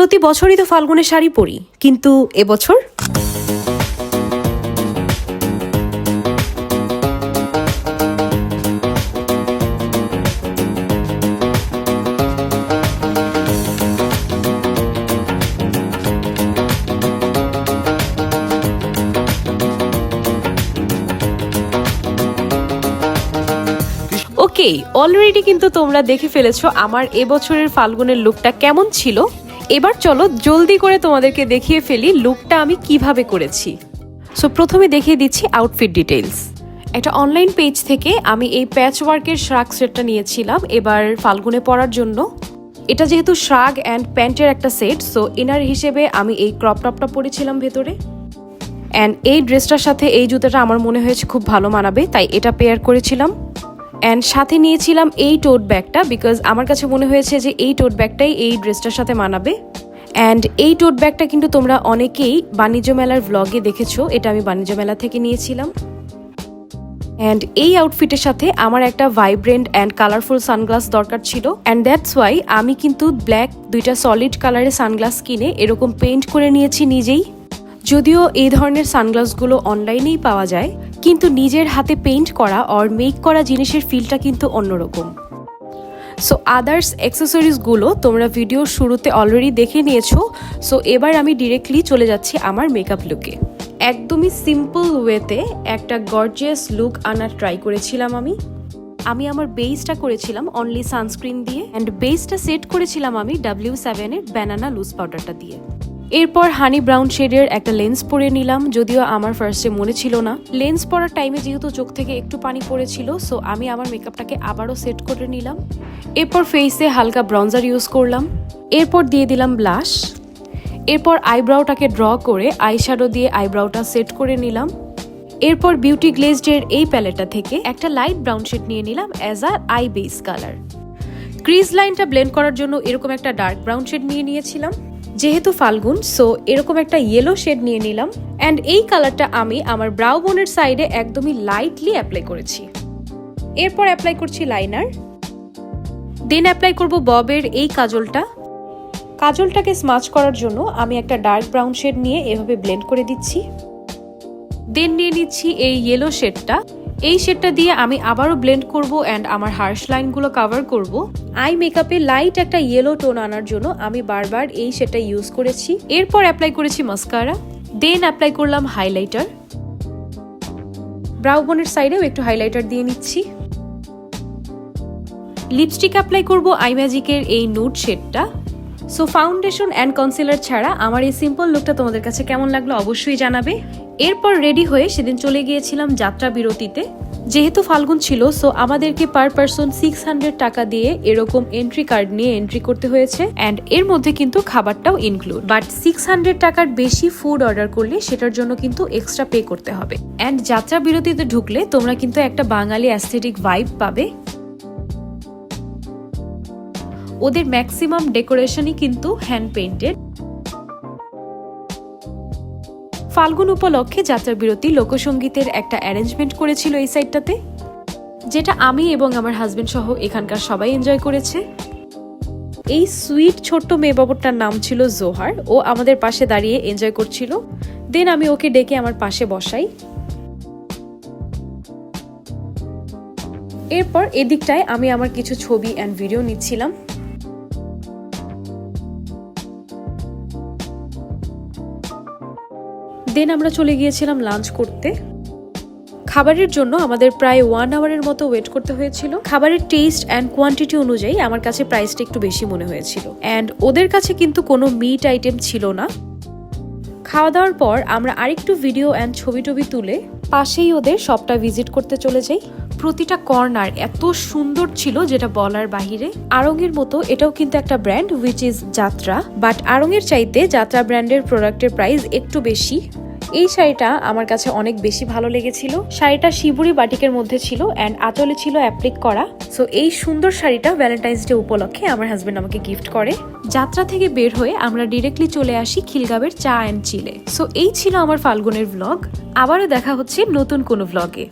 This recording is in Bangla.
প্রতি বছরই তো ফাল্গুনে শাড়ি পরি, কিন্তু এবছর ওকে, অলরেডি কিন্তু তোমরা দেখে ফেলেছো আমার এবছরের ফাল্গুনের লুকটা কেমন ছিল। এবার চলো জলদি করে তোমাদেরকে দেখিয়ে ফেলি লুকটা আমি কিভাবে করেছি। সো প্রথমে দেখিয়ে দিচ্ছি আউটফিট ডিটেইলস। একটা অনলাইন পেজ থেকে আমি এই প্যাচ ওয়ার্কের শ্রাগ সেটটা নিয়েছিলাম এবার ফাল্গুনে পরার জন্য। এটা যেহেতু শ্রাগ অ্যান্ড প্যান্টের একটা সেট, সো ইনার হিসেবে আমি এই ক্রপ টপটা পরেছিলাম ভেতরে। অ্যান্ড এই ড্রেসটার সাথে এই জুতাটা আমার মনে হয়েছে খুব ভালো মানাবে, তাই এটা পেয়ার করেছিলাম। অ্যান্ড সাথে নিয়েছিলাম এই টোট ব্যাগটা, বিকজ আমার কাছে মনে হয়েছে যে এই টোট ব্যাগটাই এই ড্রেসটার সাথে মানাবে। অ্যান্ড এই টোট ব্যাগটা কিন্তু তোমরা অনেকেই বাণিজ্য মেলার ভ্লগে দেখেছো, এটা আমি বাণিজ্য মেলা থেকে নিয়েছিলাম। অ্যান্ড এই আউটফিটের সাথে আমার একটা ভাইব্রেন্ট অ্যান্ড কালারফুল সানগ্লাস দরকার ছিল, অ্যান্ড দ্যাটস ওয়াই আমি কিন্তু ব্ল্যাক দুইটা সলিড কালারের সানগ্লাস কিনে এরকম পেইন্ট করে নিয়েছি নিজেই। যদিও এই ধরনের সানগ্লাসগুলো অনলাইনেই পাওয়া যায়, কিন্তু নিজের হাতে পেইন্ট করা আর মেক করা জিনিসের ফিলটা কিন্তু অন্যরকম। সো আদার্স অ্যাক্সেসরিজগুলো তোমরা ভিডিওর শুরুতে অলরেডি দেখে নিয়েছো। সো এবার আমি ডিরেক্টলি চলে যাচ্ছি আমার মেকআপ লুকে। একদমই সিম্পল ওয়েতে একটা গর্জিয়াস লুক আনার ট্রাই করেছিলাম আমি আমার বেসটা করেছিলাম অনলি সানস্ক্রিন দিয়ে, অ্যান্ড বেসটা সেট করেছিলাম আমি W7 এর ব্যানানা লুজ পাউডারটা দিয়ে। এরপর হানি ব্রাউন শেডের একটা লেন্স পরে নিলাম, যদিও আমার ফার্স্টে মনে ছিল না। লেন্স পরার টাইমে যেহেতু চোখ থেকে একটু পানি পড়েছিল, সো আমি আমার মেকআপটাকে আবারও সেট করে নিলাম। এরপর ফেসে হালকা ব্রঞ্জার ইউজ করলাম, এরপর দিয়ে দিলাম ব্লাশ। এরপর আইব্রাউটাকে ড্র করে আইশ্যাডো দিয়ে আইব্রাউটা সেট করে নিলাম। এরপর বিউটি গ্লেজডের এই প্যালেটটা থেকে একটা লাইট ব্রাউন শেড নিয়ে নিলাম as a eye base colour. Crease লাইনটা ব্লেন্ড করার জন্য এরকম একটা ডার্ক ব্রাউন শেড নিয়েছিলাম। যেহেতু ফাল্গুন, সো এরকম একটা ইয়েলো শেড নিয়ে নিলাম, অ্যান্ড এই কালারটা আমি আমার ব্রাউ বোনের সাইডে একদমই লাইটলি অ্যাপ্লাই করেছি। এরপর অ্যাপ্লাই করছি লাইনার, দেন অ্যাপ্লাই করব ববের এই কাজলটা। কাজলটাকে স্মাচ করার জন্য আমি একটা ডার্ক ব্রাউন শেড নিয়ে এভাবে ব্লেন্ড করে দিচ্ছি। দেন নিয়ে নিচ্ছি এই ইয়েলো শেডটা, এই শেডটা দিয়ে আমি আবারও ব্লেন্ড করব অ্যান্ড আমার হার্শ লাইনগুলো কভার করব। আই মেকআপে লাইট একটা ইয়েলো টোন আনার জন্য আমি বারবার এই শেডটা ইউজ করেছি। এরপর অ্যাপ্লাই করেছি মাস্কারা, দেন অ্যাপ্লাই করলাম হাইলাইটার। ব্রাউ বোনের সাইডেও একটু হাইলাইটার দিয়ে নিচ্ছি। লিপস্টিক অ্যাপ্লাই করব আই ম্যাজিকের এই নুড শেডটা। সো ফাউন্ডেশন অ্যান্ড কনসিলার ছাড়া আমার এই সিম্পল লুকটা তোমাদের কাছে কেমন লাগলো অবশ্যই জানাবে। এরপর রেডি হয়ে সেদিন চলে গিয়েছিলাম যাত্রা বিরতিতে। যেহেতু ফাল্গুন ছিল, সো আমাদেরকে পার পারসন 600 টাকা দিয়ে এরকম এন্ট্রি কার্ড নিয়ে এন্ট্রি করতে হয়েছে, অ্যান্ড এর মধ্যে কিন্তু খাবারটাও ইনক্লুড। বাট 600 টাকার বেশি ফুড অর্ডার করলে সেটার জন্য কিন্তু এক্সট্রা পে করতে হবে। অ্যান্ড যাত্রা বিরতিতে ঢুকলে তোমরা কিন্তু একটা বাঙালি অ্যাস্থেটিক ভাইব পাবে। ওদের ম্যাক্সিমাম ডেকোরেশনই কিন্তু হ্যান্ড পেইন্টেড। ফাল্গুন উপলক্ষে যাত্রা বিরতি লোকসঙ্গীতের একটা অ্যারেঞ্জমেন্ট করেছিল এই সাইডটাতে, যেটা আমি এবং আমার হাজবেন্ড সহ এখানকার সবাই এনজয় করেছে। এই সুইট ছোট্ট মেয়ে বাবুটার নাম ছিল জোহার, ও আমাদের পাশে দাঁড়িয়ে এনজয় করছিল। দেন আমি ওকে ডেকে আমার পাশে বসাই। এরপর এদিকটায় আমি আমার কিছু ছবি অ্যান্ড ভিডিও নিচ্ছিলাম। দেন আমরা চলে গিয়েছিলাম লাঞ্চ করতে। খাবারের জন্য আমাদের প্রায় 1 আওয়ারের মতো ওয়েট করতে হয়েছিল। খাবারের টেস্ট অ্যান্ড কোয়ান্টিটি অনুযায়ী আমার কাছে প্রাইসটা একটু বেশি মনে হয়েছিল, অ্যান্ড ওদের কাছে কিন্তু কোনো মিট আইটেম ছিল না। খাওয়া দাওয়ার পর আমরা আরেকটু ভিডিও অ্যান্ড ছবি টবি তুলে পাশেই ওদের শপটা ভিজিট করতে চলে যাই। প্রতিটা কর্নার এত সুন্দর ছিল যেটা বলার বাহিরে। আড়ং-এর মতো এটাও কিন্তু একটা ব্র্যান্ড, হুইচ ইজ যাত্রা, বাট আড়ং-এর চাইতে যাত্রা ব্র্যান্ডের প্রোডাক্টের প্রাইস একটু বেশি। এই শাড়িটা আমার কাছে অনেক বেশি ভালো লেগেছিল। শাড়িটা শিবুরি বাটিকের মধ্যে ছিল অ্যান্ড আঁচলে ছিল অ্যাপ্লিক করা। সো এই সুন্দর শাড়িটা ভ্যালেন্টাইন্স ডে উপলক্ষে আমার হাজবেন্ড আমাকে গিফট করে। যাত্রা থেকে বের হয়ে আমরা ডিরেক্টলি চলে আসি খিলগাঁওয়ের চা অ্যান্ড চিলে। সো এই ছিল আমার ফাল্গুনের ভ্লগ। আবারও দেখা হচ্ছে নতুন কোনো ভ্লগে।